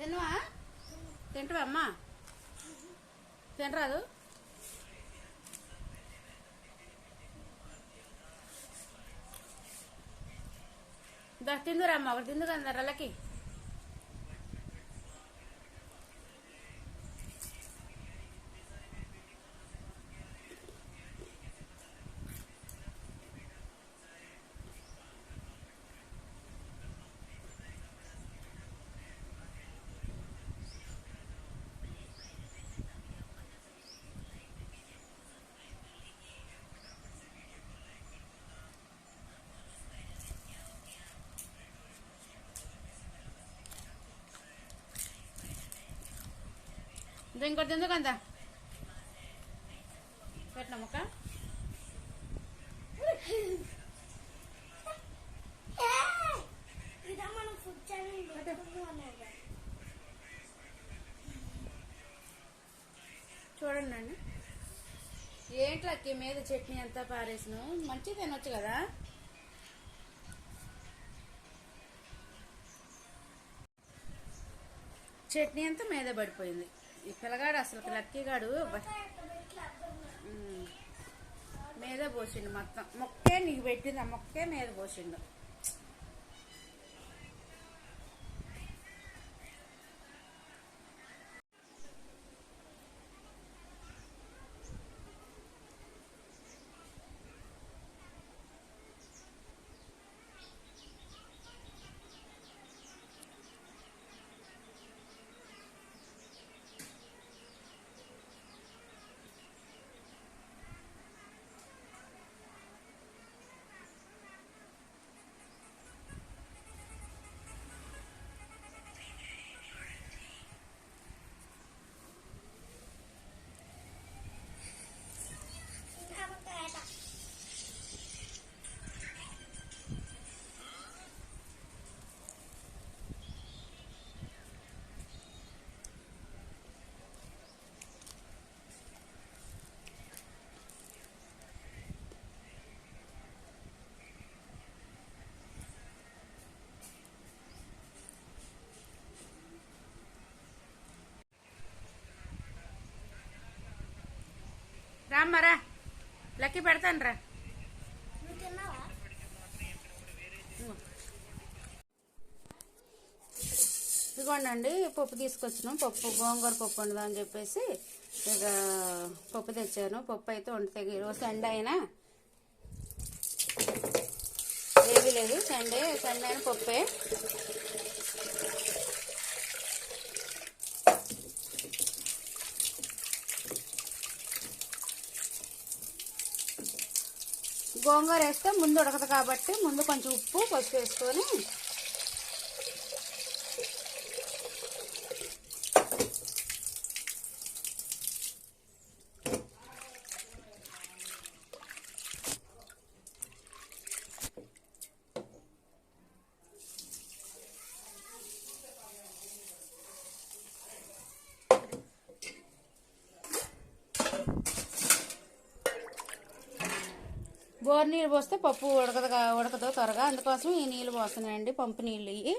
తినవా? తింటవా అమ్మా? తినరాదు? తిందురా అమ్మ, ఒకటి తిందు కదా రల్లకి. ఇంకోటి తిందు కదా పెట్టినా మొక్క. చూడండి అండి, ఏంట్లకి మీద చట్నీ అంతా పారేసిన మంచిగా తినొచ్చు కదా. చట్నీ అంతా మీద పడిపోయింది. ఈ పిల్లగాడు అసలు లక్కీగాడు మీద పోసిండు. మొత్తం మొక్కే నీకు పెట్టింది, ఆ మొక్కే మీద పోసిండు. రామ్మరా లక్కీ పెడతాను రా. ఇదిగోండి పప్పు తీసుకొచ్చినాం. పప్పు గోంగూర పప్పు వండుదామని చెప్పేసి ఇక పప్పు తెచ్చాను. పప్పు అయితే వండితే ఈరోజు సండే అయినా ఏమీ లేదు. సండే అయినా పప్పే. గోంగూర వేస్తే ముందు ఉడకదు కాబట్టి ముందు కొంచెం ఉప్పు పసుపు వేసుకొని బోర్ నీళ్ళు పోస్తే పప్పు ఉడకదు త్వరగా. అందుకోసం ఈ నీళ్ళు పోస్తున్నాయండి, పంపు నీళ్ళు ఇవి.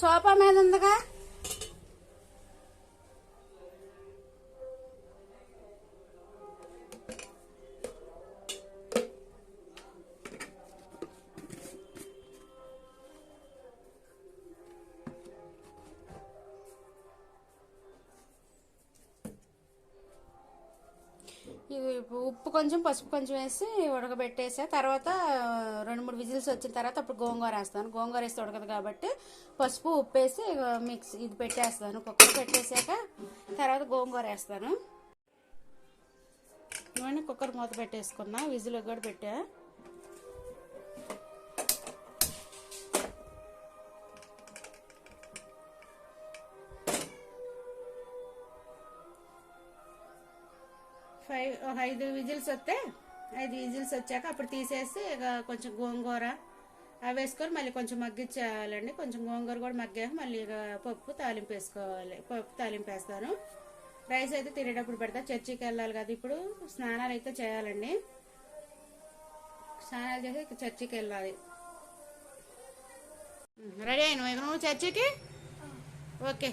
సోఫా మీద ఉందిగా. ఉప్పు కొంచెం పసుపు కొంచెం వేసి ఉడకబెట్టేసా. తర్వాత 2-3 విజిల్స్ వచ్చిన తర్వాత అప్పుడు గోంగూర వేస్తాను. గోంగూర వేస్తే ఉడకదు కాబట్టి పసుపు ఉప్పు వేసి మిక్స్ ఇది పెట్టేస్తాను. కుక్కర్ పెట్టేసాక తర్వాత గోంగూర వేస్తాను. ఇవన్నీ కుక్కర్ మూత పెట్టేసుకున్నా, విజిల్ కూడా పెట్టా. ఐదు విజిల్స్ వస్తే 5 విజిల్స్ వచ్చాక అప్పుడు తీసేసి ఇక కొంచెం గోంగూర అవి వేసుకొని మళ్ళీ కొంచెం మగ్గించేయాలండి. కొంచెం గోంగూర కూడా మగ్గాక మళ్ళీ ఇక పప్పు తాలింపు వేసుకోవాలి. పప్పు తాలింపు వేస్తాను. రైస్ అయితే తినేటప్పుడు పెడతా. చర్చికి వెళ్ళాలి కదా, ఇప్పుడు స్నానాలు అయితే చేయాలండి. స్నానాలు చేసి చర్చికి వెళ్ళాలి. రెడీ అయిన నువ్వు చర్చికి? ఓకే.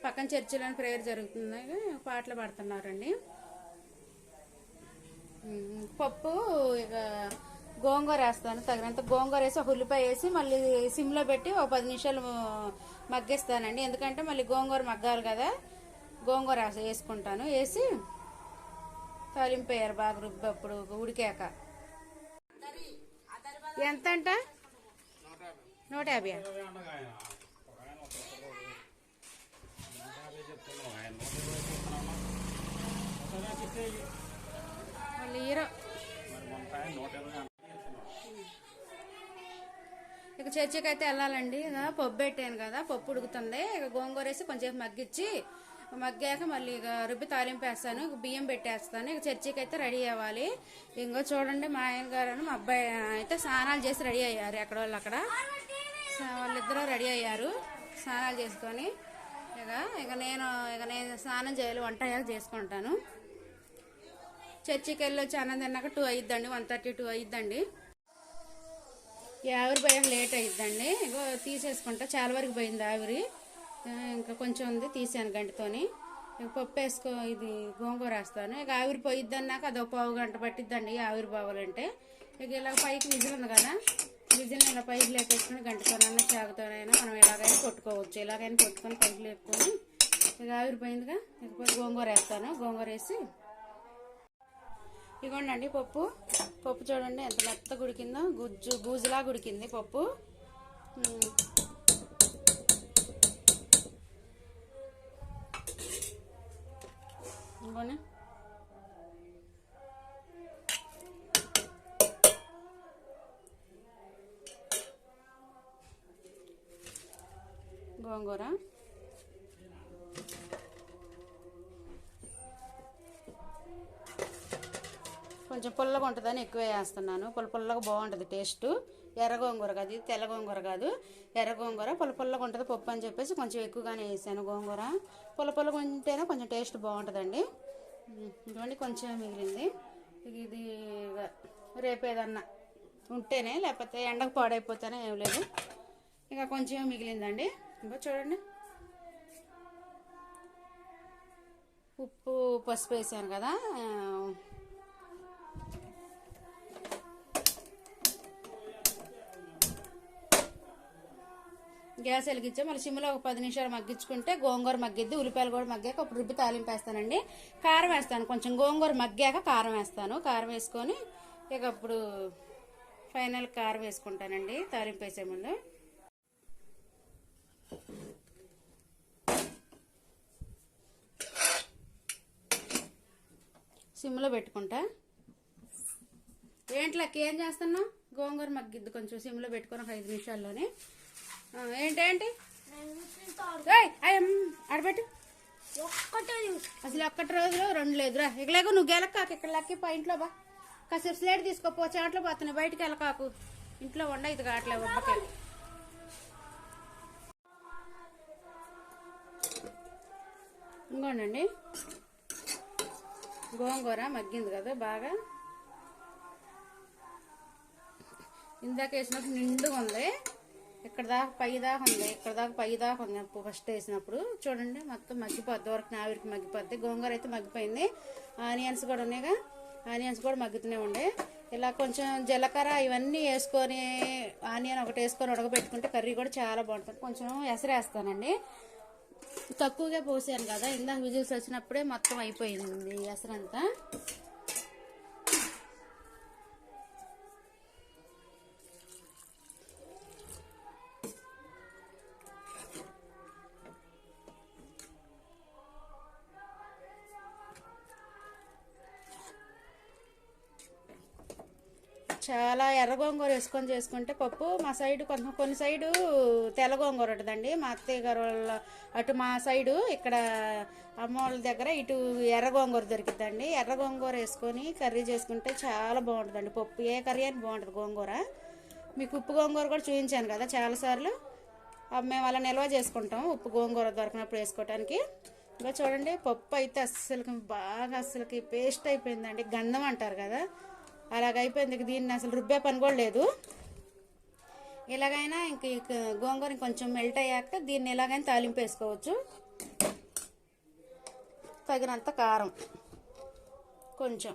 పక్కన చర్చిలోని ప్రేయర్ జరుగుతుంది, పాటలు పాడుతున్నారండి. పప్పు ఇక గోంగూర వేస్తాను. తగినంత గోంగూర వేసి ఒక ఉల్లిపాయ వేసి మళ్ళీ సిమ్లో పెట్టి ఒక 10 నిమిషాలు మగ్గేస్తానండి. ఎందుకంటే మళ్ళీ గోంగూర మగ్గాలి కదా, గోంగూర వేసుకుంటాను. వేసి తాలింపు వేయాలి బాగా రుబ్బప్పుడు ఉడికాక. ఎంత అంట? 150. మళ్ళీ ఇక చర్చికి అయితే వెళ్ళాలండి. ఇక పప్పు పెట్టాను కదా, పప్పు ఉడుకుతుంది. ఇక గోంగూర వేసి కొంచెం మగ్గాక మళ్ళీ ఇక రుబ్బి తాలింపు వేస్తాను. ఇక బియ్యం పెట్టేస్తాను. ఇక చర్చికి అయితే రెడీ అవ్వాలి. ఇంకో చూడండి, మా ఆయన గారు మా అబ్బాయి అయితే స్నానాలు చేసి రెడీ అయ్యారు. ఎక్కడ వాళ్ళు అక్కడ వాళ్ళిద్దరూ రెడీ అయ్యారు స్నానాలు చేసుకొని. ఇక నేను స్నానం చేయాలి, వంట చేసుకుంటాను. చర్చికి వెళ్ళి వచ్చి అన్నం తిన్నాక 2 అయిద్దండి, 1:32 అయిద్దండి. ఆవిరి పోయాక లేట్ అయిద్దండి. ఇగో తీసేసుకుంటా, చాలా వరకు పోయింది ఆవిరి, ఇంకా కొంచెం ఉంది, తీసాను గంటతోని. ఇక పప్పు ఇది గోంగూర వేస్తాను. ఇక ఆవిరి పోయిద్దన్నాక అదొక 1/2 గంట పట్టిద్దండి ఆవిరి పోవాలంటే. ఇక ఇలా పైకి విజిల్ ఉంది కదా, విజిల్ని ఇలా పైకి లేపేసుకుని గంటతోనైనా చాకుతోనైనా మనం ఎలాగైనా కొట్టుకోవచ్చు. ఎలాగైనా కొట్టుకొని పైకి లేపుకొని ఇక ఆవిరి పోయిందిగా, ఇకపోతే గోంగూర వేస్తాను. గోంగూర వేసి ఇగోండి పప్పు చూడండి ఎంత మెత్తగా ఉడికిందో, బూజులా ఉడికింది పప్పు. ఇంకోనే గోంగూర కొంచెం పుల్లగా ఉంటుందని ఎక్కువ వేస్తున్నాను. పుల్లగా బాగుంటుంది టేస్ట్. ఎర్ర గోంగూర కాదు, ఇది తెల్ల గోంగూర కాదు, ఎర్ర గోంగూర పుల్లగా ఉంటుంది పప్పు అని చెప్పేసి కొంచెం ఎక్కువగానే వేసాను. గోంగూర పుల్లగా ఉంటేనే కొంచెం టేస్ట్ బాగుంటుందండి. ఇటువంటి కొంచెం మిగిలింది. ఇది రేపేదన్నా ఉంటేనే, లేకపోతే ఎండకు పాడైపోతేనే ఏం లేదు. ఇక కొంచెం మిగిలిందండి. ఇంకా చూడండి, ఉప్పు పసుపు వేసాను కదా. గ్యాస్ వెలిగించా మళ్ళీ సిమ్లో ఒక 10 నిమిషాలు మగ్గించుకుంటే గోంగూర మగ్గిద్ది. ఉల్లిపాయలు కూడా మగ్గాక అప్పుడు రుబ్బి తాలింపు వేస్తానండి. కారం వేస్తాను, కొంచెం గోంగూర మగ్గాక కారం వేస్తాను. కారం వేసుకొని ఇక అప్పుడు ఫైనల్ కారం వేసుకుంటానండి తాలింపు వేసే ముందు. సిమ్లో పెట్టుకుంటా. ఏంట్లకి ఏం చేస్తున్నావు? గోంగూర మగ్గిద్ది కొంచెం సిమ్లో పెట్టుకొని ఒక 5 నిమిషాల్లోనే. ఏంటేంటి ఆడబెట్టు. అసలు ఒక్కటి రోజులో 2 లేదురా. ఇకలేకు నువ్వు గెలకాకు, ఇక్కడ లక్కి ఇంట్లో బా. కాసేపు స్లేట్ తీసుకోపో, చాట్లో పోతున్నాయి, బయటికి వెళ్ళకాకు. ఇంట్లో వండ ఇది కావట్లేదు ఒబ్బకే. ఇంకోండి గోంగూర మగ్గింది కదా బాగా. ఇందాక వేసినప్పుడు నిండుగా ఉంది, ఇక్కడ దాకా పై దాకా ఉంది, ఇక్కడ దాకా పై దాకా ఉంది. ఫస్ట్ వేసినప్పుడు చూడండి మొత్తం మగ్గిపోద్ది, వరకు ఆవిరికి మగ్గిపోద్ది. గోంగూర అయితే మగ్గిపోయింది. ఆనియన్స్ కూడా ఉన్నాయిగా, ఆనియన్స్ కూడా మగ్గుతూనే ఉండే. ఇలా కొంచెం జీలకర్ర ఇవన్నీ వేసుకొని, ఆనియన్ ఒకటి వేసుకొని ఉడకబెట్టుకుంటే కర్రీ కూడా చాలా బాగుంటుంది. కొంచెం ఎసరేస్తానండి, తక్కువగా పోసాను కదా, ఇందాక విజిల్స్ వచ్చినప్పుడే మొత్తం అయిపోయింది ఎసరంతా. చాలా ఎర్ర గోంగూర వేసుకొని చేసుకుంటే పప్పు. మా సైడు కొన్ని సైడు తెల్ల గోంగూర ఉంటుందండి. మా అత్తయ్య గారు వాళ్ళ అటు మా సైడు, ఇక్కడ అమ్మ వాళ్ళ దగ్గర ఇటు ఎర్ర గోంగూర దొరికిద్దండి. ఎర్ర గోంగూర వేసుకొని కర్రీ చేసుకుంటే చాలా బాగుంటుందండి పప్పు. ఏ కర్రీ అని బాగుంటుంది గోంగూర. మీకు ఉప్పు గోంగూర కూడా చూపించాను కదా చాలాసార్లు. మేము అలా నిల్వ చేసుకుంటాం ఉప్పు గోంగూర దొరికినప్పుడు వేసుకోవటానికి. ఇంకా చూడండి పప్పు అయితే అస్సలకి పేస్ట్ అయిపోయిందండి. గంధం అంటారు కదా, అలాగైపోయింది. దీన్ని అసలు రుబ్బే పని కూడా లేదు. ఎలాగైనా ఇంక గోంగూర కొంచెం మెల్ట్ అయ్యాక దీన్ని ఎలాగైనా తాలింపు వేసుకోవచ్చు. తగినంత కారం కొంచెం,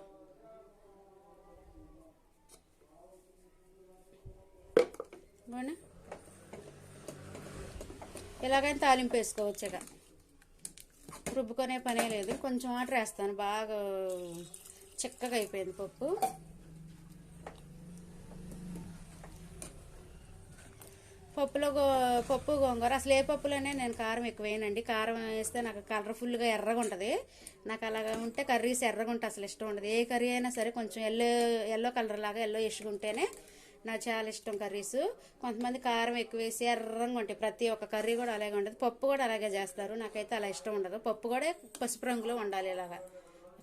ఎలాగైనా తాలింపు వేసుకోవచ్చు. ఇక రుబ్బుకొనే పనే లేదు. కొంచెం వాటర్ వేస్తాను, బాగా చిక్కగా అయిపోయింది పప్పు. పప్పు గోంగూర అసలు ఏ పప్పులోనే నేను కారం ఎక్కువ వేయనండి. కారం వేస్తే నాకు కలర్ఫుల్గా ఎర్రగా ఉంటుంది. నాకు అలాగా ఉంటే కర్రీస్ ఎర్రగా ఉంటే అసలు ఇష్టం ఉండదు. ఏ కర్రీ అయినా సరే కొంచెం ఎల్లో కలర్ లాగా ఎల్లో ఉంటేనే నాకు చాలా ఇష్టం కర్రీస్. కొంతమంది కారం ఎక్కువ వేసి ఎర్రంగా ఉంటాయి. ప్రతి ఒక్క కర్రీ కూడా అలాగే ఉంటుంది. పప్పు కూడా అలాగే చేస్తారు. నాకైతే అలా ఇష్టం ఉండదు. పప్పు కూడా పసుపు రంగులో ఉండాలి. ఇలాగా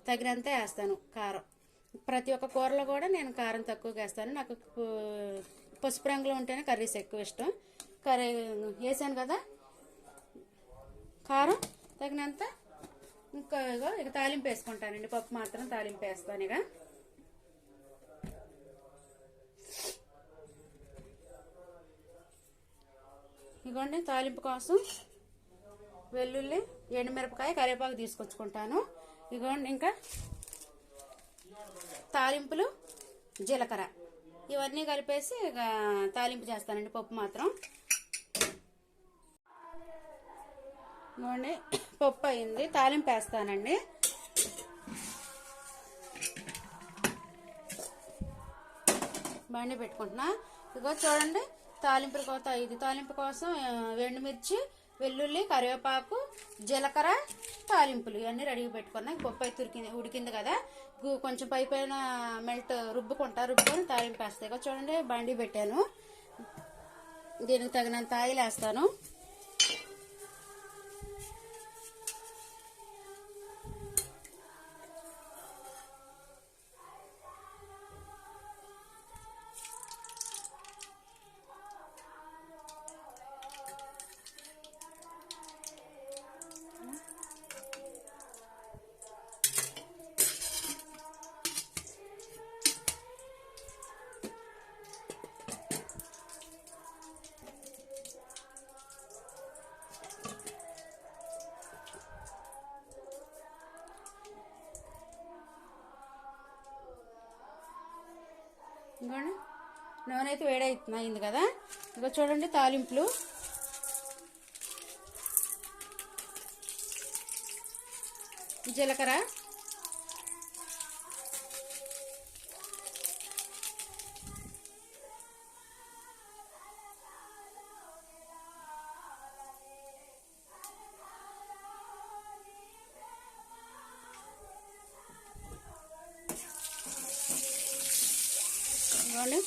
తగినంతే వేస్తాను కారం. ప్రతి ఒక్క కూరలో కూడా నేను కారం తక్కువగా వేస్తాను. నాకు పసుపు రంగులో ఉంటేనే కర్రీస్ ఎక్కువ ఇష్టం. కర్రీ వేసాను కదా కారం తగినంత. ఇక తాలింపు వేసుకుంటానండి. పప్పు మాత్రం తాలింపు వేస్తాను. ఇక ఇదిగోండి తాలింపు కోసం వెల్లుల్లి, ఎండుమిరపకాయ, కరివేపాకు తీసుకొచ్చుకుంటాను. ఇదిగోండి ఇంకా తాలింపులు, జీలకర్ర ఇవన్నీ కలిపేసి ఇక తాలింపు చేస్తానండి. పప్పు మాత్రం ఇదిగోండి పప్పు అయింది, తాలింపు వేస్తానండి. బండి పెట్టుకుంటున్నా. ఇదిగో చూడండి తాలింపు కోసం ఎండుమిర్చి, వెల్లుల్లి, కరివేపాకు, జీలకర్ర, తాలింపులు ఇవన్నీ రెడీగా పెట్టుకున్నా. పప్పు అయితే ఉడికింది కదా, కొంచెం పైన రుబ్బుకొని తాలింపు వేస్తాయి. చూడండి బండి పెట్టాను, దీనికి తగినంత ఆయిల్ వేస్తాను. ఇంకోండి నూనె అయితే వేడైంది కదా. ఇక చూడండి తాలింపులు, జీలకర్ర, ఇదిగోండి.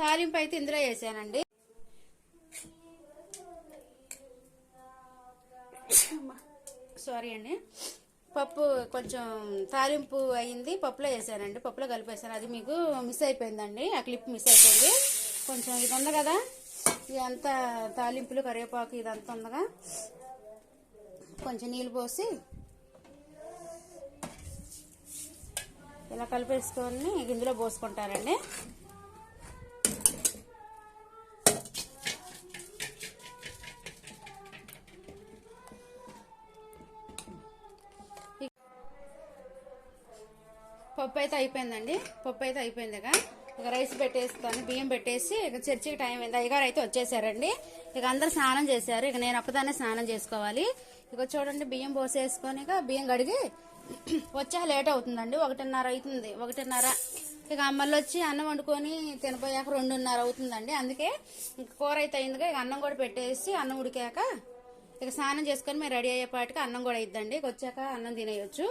తాలింపు అయితే ఇందులో వేసానండి. సారీ అండి. పప్పు కొంచెం తాలింపు అయింది, పప్పులో వేసానండి, పప్పులో కలిపేసాను. అది మీకు మిస్ అయిపోయిందండి, ఆ క్లిప్ మిస్ అయిపోయింది. కొంచెం ఇది ఉంది కదా, ఇదంతా తాలింపులు కరివేపాకు ఇదంతా ఉందిగా, కొంచెం నీళ్ళు పోసి ఇలా కలిపేసుకొని ఇందులో పోసుకుంటారండి. పప్పు అయితే అయిపోయిందండి, పప్పు అయితే అయిపోయింది. ఇక రైస్ పెట్టేస్తాను, బియ్యం పెట్టేసి ఇక చర్చికి టైం అయింది. అయ్యగారు అయితే వచ్చేసారండి. ఇక అందరు స్నానం చేశారు, ఇక నేను ఒక్కదాన్నే స్నానం చేసుకోవాలి. ఇక చూడండి, బియ్యం పోసేసుకొని ఇక బియ్యం కడిగి వచ్చా లేట్ అవుతుందండి, 1:30 అవుతుంది, 1:30. ఇక అమ్మలు వచ్చి అన్నం వండుకొని తినపోయాక 2:30 అవుతుందండి. అందుకే ఇంక కూర అయితే అయిందిగా, ఇక అన్నం కూడా పెట్టేసి అన్నం ఉడికాక ఇక స్నానం చేసుకొని మేము రెడీ అయ్యేపాటికి అన్నం కూడా అయిద్దండి. ఇక వచ్చాక అన్నం తినేయచ్చు.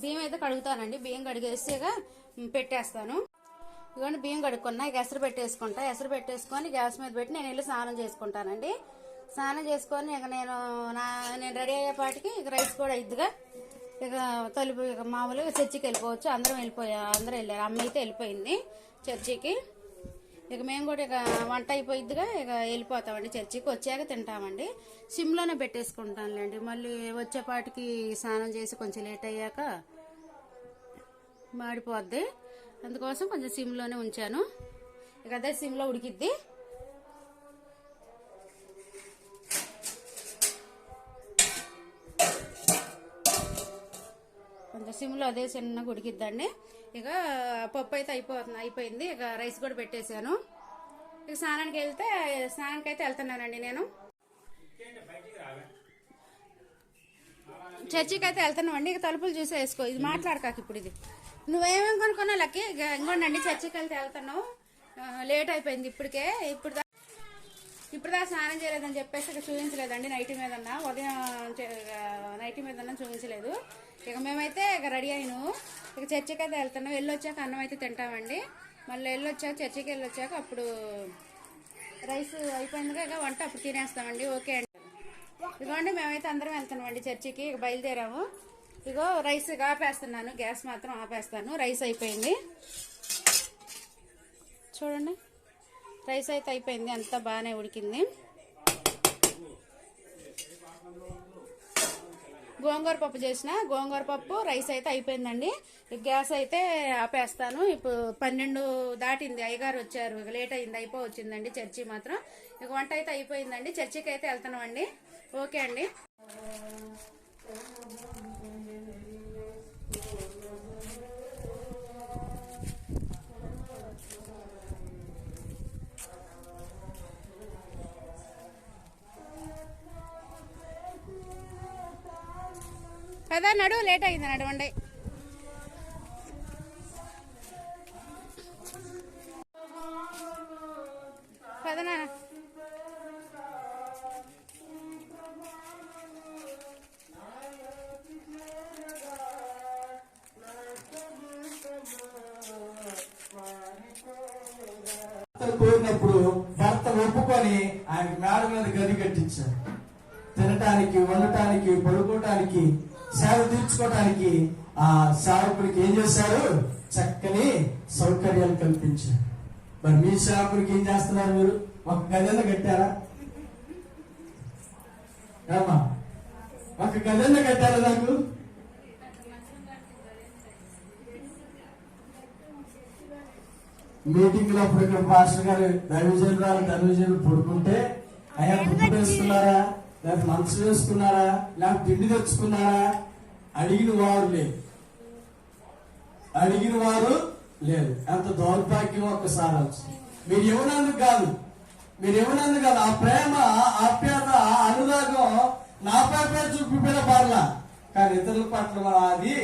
బియ్యం అయితే కడుగుతానండి, బియ్యం కడిగేసి పెట్టేస్తాను. ఇదిగోండి బియ్యం కడుక్కున్నా, ఇక ఎసరు పెట్టేసుకుంటా. ఎసరు పెట్టేసుకొని గ్యాస్ మీద పెట్టి నేను వెళ్ళి స్నానం చేసుకుంటానండి. స్నానం చేసుకొని ఇక నేను రెడీ అయ్యేపాటికి ఇక రైస్ కూడా ఇద్దిగా, ఇక తలుపు ఇక మామూలుగా చర్చికి వెళ్ళిపోవచ్చు. అందరం వెళ్ళారు, అమ్మ అయితే వెళ్ళిపోయింది చర్చికి. ఇక మేము కూడా ఇక వంట అయిపోయిద్దిగా ఇక వెళ్ళిపోతామండి చర్చికి. వచ్చాక తింటామండి. సిమ్లోనే పెట్టేసుకుంటానులేండి, మళ్ళీ వచ్చేపాటికి స్నానం చేసి కొంచెం లేట్ అయ్యాక మాడిపోద్ది. అందుకోసం కొంచెం సిమ్లోనే ఉంచాను. ఇక అదే సిమ్లో ఉడికిద్ది. కొంచెం సిమ్లో అదే చిన్నగా ఉడికిద్దండి. ఇక పప్పు అయితే అయిపోయింది. ఇక రైస్ కూడా పెట్టేశాను. ఇక స్నానానికి అయితే వెళ్తున్నానండి నేను. చర్చికి అయితే వెళ్తున్నామండి. ఇక తలుపులు చూసి వేసుకో, ఇది మాట్లాడకాక. ఇప్పుడు ఇది నువ్వేమేమి కొనుక్కున్నావు లక్కి? ఇంకోండి, చర్చికి వెళ్తున్నావు, లేట్ అయిపోయింది ఇప్పటికే. ఇప్పుడు స్నానం చేయలేదని చెప్పేసి ఇక చూపించలేదండి. నైటీ మీద ఉదయం నైటీ మీద చూపించలేదు. ఇక మేమైతే ఇక రెడీ అయిను, ఇక చర్చికి అయితే వెళ్తున్నాం. వెళ్ళొచ్చాక అన్నం అయితే తింటామండి. మళ్ళీ చర్చికి వెళ్ళొచ్చాక అప్పుడు రైస్ అయిపోయిందిగా, ఇక వంట అప్పుడు తినేస్తామండి. ఓకే అండి. ఇదిగోండి మేమైతే అందరం వెళ్తున్నామండి చర్చికి. ఇక బయలుదేరాము. ఇగో రైస్ ఆపేస్తున్నాను, గ్యాస్ మాత్రం ఆపేస్తాను. రైస్ అయిపోయింది చూడండి, రైస్ అయితే అయిపోయింది, అంతా బాగానే ఉడికింది. గోంగూర పప్పు చేసిన గోంగూర పప్పు రైస్ అయితే అయిపోయిందండి. గ్యాస్ అయితే ఆపేస్తాను. ఇప్పుడు 12 దాటింది, అయ్యగారు వచ్చారు, ఇక లేట్ అయింది, వచ్చిందండి చర్చి మాత్రం. ఇక వంట అయితే అయిపోయిందండి, చర్చికి అయితే వెళ్తున్నామండి. ఓకే అండి. కదా నడు, లేట్ అయింది, నడవండి. కదనా కోరినప్పుడు భర్త ఒప్పుకొని ఆయన మేడ మీద గది కట్టించారు. తినటానికి, వండటానికి, పడుకోవటానికి, సేవ తీర్చుకోవటానికి ఆ సేవకుడికి ఏం చేశారు? చక్కని సౌకర్యాలు కల్పించారు. మరి మీ సేవకుడికి ఏం చేస్తున్నారు? మీరు ఒక గదెన్న కట్టారా? ఒక గదెన్న కట్టారా? నాకు మీటింగ్ లో అప్పుడు ఇక్కడ పాస్టర్ గారు దైవజనులు పడుకుంటే అయ్యా బుద్ధి వేసుకున్నారా, లేకపోతే మనసు వేసుకున్నారా, లేకపోతే తిండి తెచ్చుకున్నారా? అడిగిన వారు లేదు. ఎంత దౌర్భాగ్యం ఒక్కసారి వచ్చింది. మీరు ఇవ్వనందుకు కాదు, ఆ ప్రేమ, ఆప్యాయత, అనురాగం నా పైపే చూపిపోయిన పర్లా, కానీ ఇతరుల పట్ల మనం అది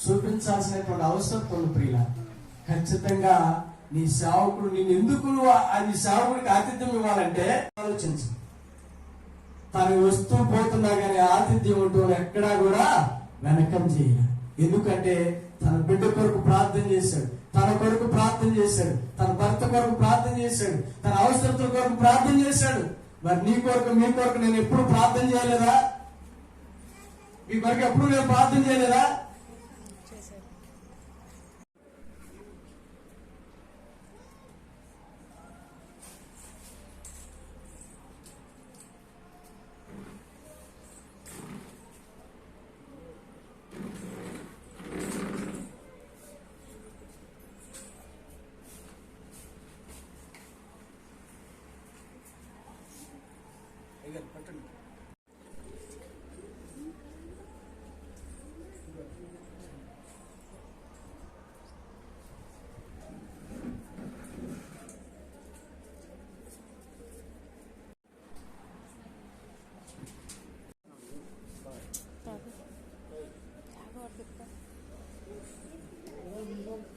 చూపించాల్సినటువంటి అవసరం ఉంది ప్రియుల. ఖచ్చితంగా నీ సేవకుడు నేను ఎందుకు నీ సేవకుడికి ఆతిథ్యం ఇవ్వాలంటే ఆలోచించు. తను వస్తూ పోతున్నా కానీ ఆతిథ్యం ఉంటూ ఎక్కడా కూడా వెనకం చేయాలి. ఎందుకంటే తన బిడ్డ కొరకు ప్రార్థన చేశాడు, తన కొరకు ప్రార్థన చేశాడు, తన భర్త కొరకు ప్రార్థన చేశాడు, తన అవసరతల కొరకు ప్రార్థన చేశాడు. మరి నీ కొరకు మీ కొరకు నేను ఎప్పుడు ప్రార్థన చేయలేదా? మీ కొరకు ఎప్పుడు నేను ప్రార్థన చేయలేదా?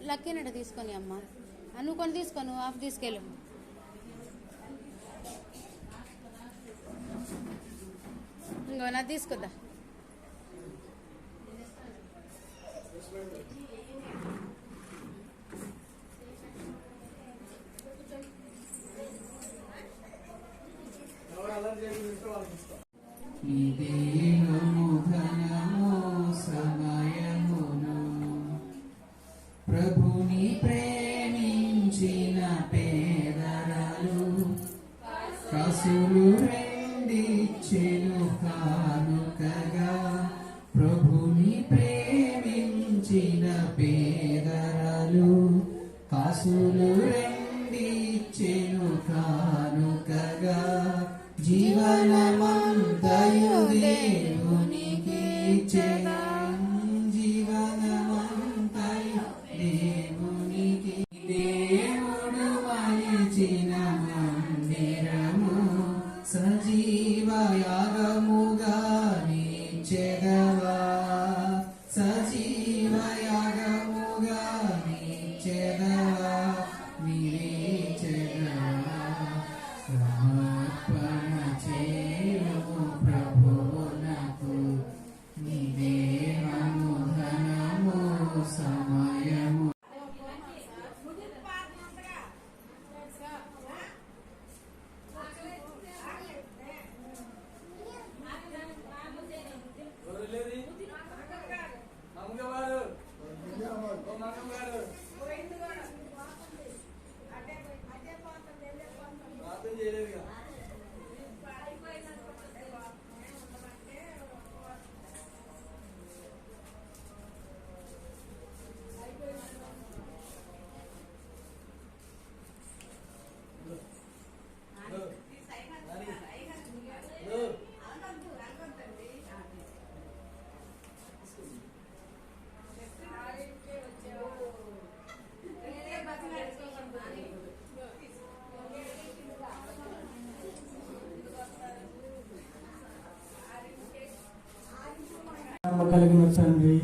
లక్కీనట తీసుకొని అమ్మ, నువ్వు కొని తీసుకో, నువ్వు ఆఫ్ తీసుకెళ్ళు. ఇంకో నా తీసుకొద్దా. ప్రభుని ప్రేమించిన పేదరాలు కసులు రెండిచ్చెను కానుకగా. ప్రభుని ప్రేమించిన పేదరాలు కసులు రెండిచ్చెను కానుకగా. జీవనమంతయు దేవునికి ఇచ్చెను, జీవనమంతయు దేవునికి. దేవుడు మలిచిన మందిరము సజీవ యాగముగా నిచ్చెదవా, సజీవ యాగముగా నిచ్చెదవా, నిలిచెదవా. సమర్పణ చేయము ప్రభువునకు, నీ దేహము ధనము సమయము. కలిగిన తండ్రి,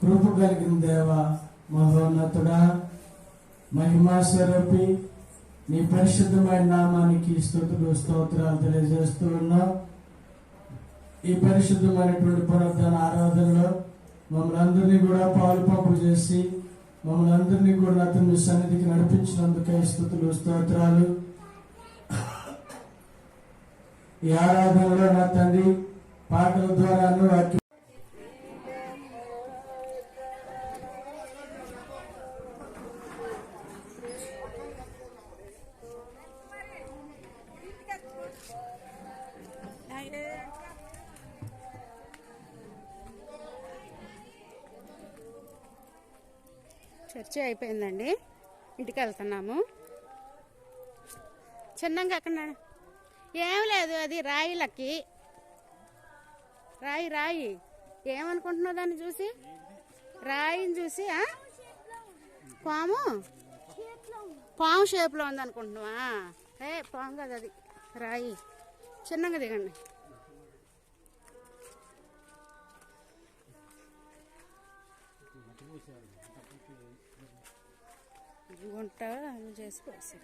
కృప కలిగిన దేవ, మహోన్నతుడా, మహిమా స్వరూపి, నీ పరిశుద్ధమైన నామానికి స్తుతులు స్తోత్రాలు తెలియజేస్తూ ఉన్నాం. ఈ పరిశుద్ధమైనటువంటి పునరుద్ధరణ ఆరాధనలో మమ్మల్ని అందరినీ కూడా పాలు పంపులు చేసి మమ్మల్ని అందరినీ కూడా అతని సన్నిధికి నడిపించినందుకే స్తుతులు స్తోత్రాలు. ఈ ఆరాధనలో నా తండ్రి పాటల ద్వారా వాక్యం చర్చ అయిపోయిందండి, ఇంటికి వెళ్తున్నాము. చిన్నంగా అక్కడ ఏం లేదు, అది రాయి లక్కి, రాయి రాయి. ఏమనుకుంటున్నావు దాన్ని చూసి? రాయిని చూసి పాము పాము షేప్లో ఉంది అనుకుంటున్నావా? పాము కదా అది, రాయి. చిన్నగా దిగండి. గుంట చేసి పోసి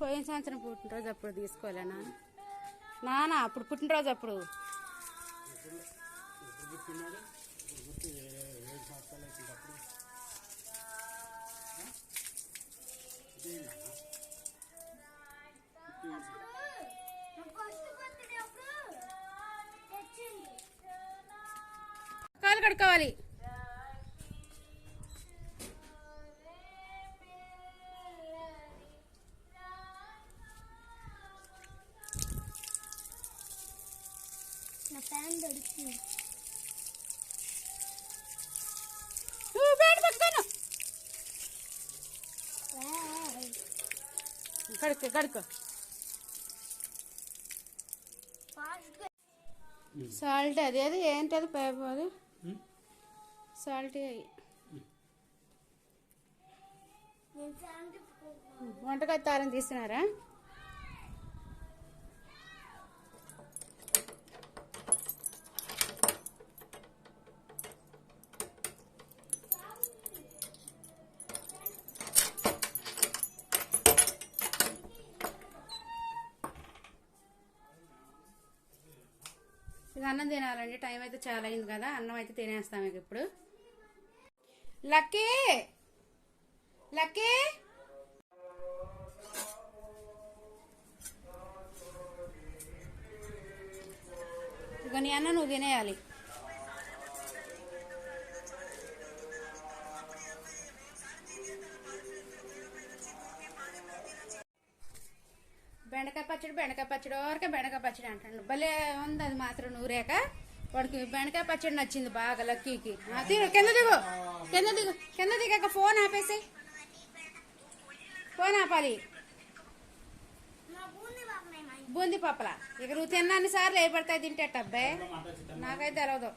పోయిన సంవత్సరం పుట్టినరోజు అప్పుడు తీసుకోలేనా నాన్న అప్పుడు పుట్టినరోజు అప్పుడు కాలు కడుక్కోవాలి ఫ్యాన్ దొరికింది కడుక్కో కడుక్కో సాల్ట్ అది అది ఏంటది పేపర్ అది సాల్ట్ వంటకాయ తారం తీస్తున్నారా ఇక అన్నం తినాలండి టైం అయితే చాలా అయింది కదా అన్నం అయితే తినేస్తాం ఇక ఇప్పుడు లక్కీ లక్కీ ఇక నీ అన్న నువ్వు తినేయాలి బెండకాయ పచ్చడి ఊరికే బెండకాయ పచ్చడి అంటాడు భలే ఉంది అది మాత్రం నూరేక వాడికి బెండకాయ పచ్చడి నచ్చింది బాగా లక్కీకి తిను కింద దిగు కింద దిగాక ఫోన్ ఆపేసి ఫోన్ ఆపాలి బూందీ పప్పల ఇక నువ్వు తిన్నాన్ని సార్లు ఏ పడతాయి తింటేట అబ్బాయి నాకైతే తెలవదు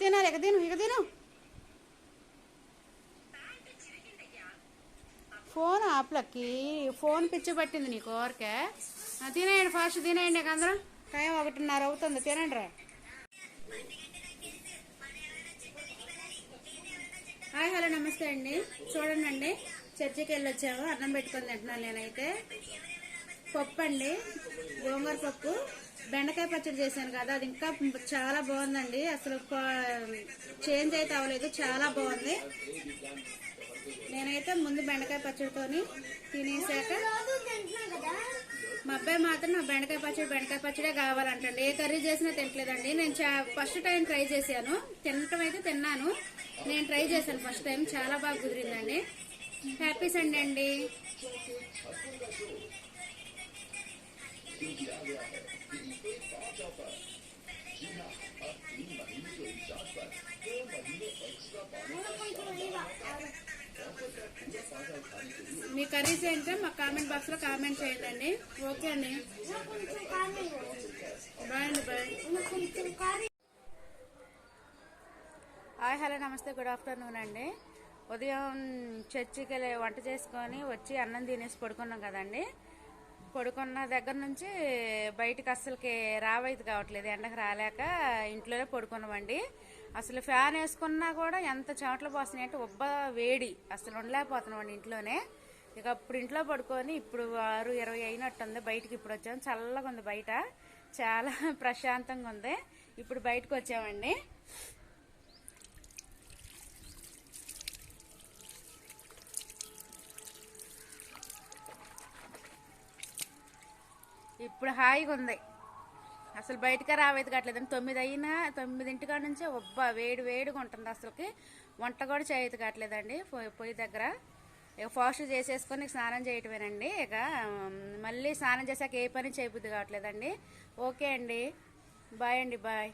తినాలి ఇక తిను ఫోన్ ఆప్లకి ఫోన్ పిచ్చి పట్టింది నీకు ఊరికే తినేయండి ఫాస్ట్ తినేయండి ఇక అందరం టైం 1:30 అవుతుంది తినండి రా హాయ్ హలో నమస్తే అండి చూడండి చర్చికి వెళ్ళొచ్చాము అన్నం పెట్టుకొని తింటున్నాను నేనైతే పప్పు అండి గోంగూర పప్పు బెండకాయ పచ్చడి చేశాను కదా అది ఇంకా చాలా బాగుందండి అసలు చేంజ్ అయితే అవ్వలేదు చాలా బాగుంది నేనైతే ముందు బెండకాయ పచ్చడితోని తినేసాక మా అబ్బాయి మాత్రం నా బెండకాయ పచ్చడే కావాలంటండి ఏ కర్రీ చేసినా తింటలేదండి నేను ఫస్ట్ టైం ట్రై చేశాను తినటం అయితే తిన్నాను నేను ట్రై చేశాను ఫస్ట్ టైం చాలా బాగా కుదిరిందండి హ్యాపీ సండే అండి మీ కర్రీస్ ఏంటో మా కామెంట్ బాక్స్ లో కామెంట్ చేయండి ఓకే అండి బాయ్ అండి బాయ్ హాయ్ హలో నమస్తే గుడ్ ఆఫ్టర్నూన్ అండి ఉదయం చర్చికి వెళ్ళి వంట చేసుకొని వచ్చి అన్నం తినేసి పడుకున్నాం కదండి పడుకున్న దగ్గర నుంచి బయటకు అస్సలకి రావైతే కావట్లేదు ఎండకు రాలేక ఇంట్లోనే పడుకున్నామండి అసలు ఫ్యాన్ వేసుకున్నా కూడా ఎంత చెమటలు పోస్తున్నాయి అంటే ఉబ్బ వేడి అసలు ఉండలేకపోతున్నామండి ఇంట్లోనే ఇక అప్పుడు ఇంట్లో పడుకొని ఇప్పుడు 6:20 అయినట్టుంది బయటికి ఇప్పుడు వచ్చాము చల్లగా ఉంది బయట చాలా ప్రశాంతంగా ఉంది ఇప్పుడు బయటకు వచ్చామండి ఇప్పుడు హాయిగా ఉంది అసలు బయటకే రావైతే కావట్లేదండి 9 అయినా 9 నుంచే వేడిగా ఉంటుంది అసలుకి వంట కూడా చేయైతే కావట్లేదండి పొయ్యి దగ్గర ఇక ఫాస్ట్ చేసేసుకొని స్నానం చేయటమేనండి ఇక మళ్ళీ స్నానం చేశాక ఏ పని చేయబుద్ధి కావట్లేదండి ఓకే అండి బాయ్ అండి బాయ్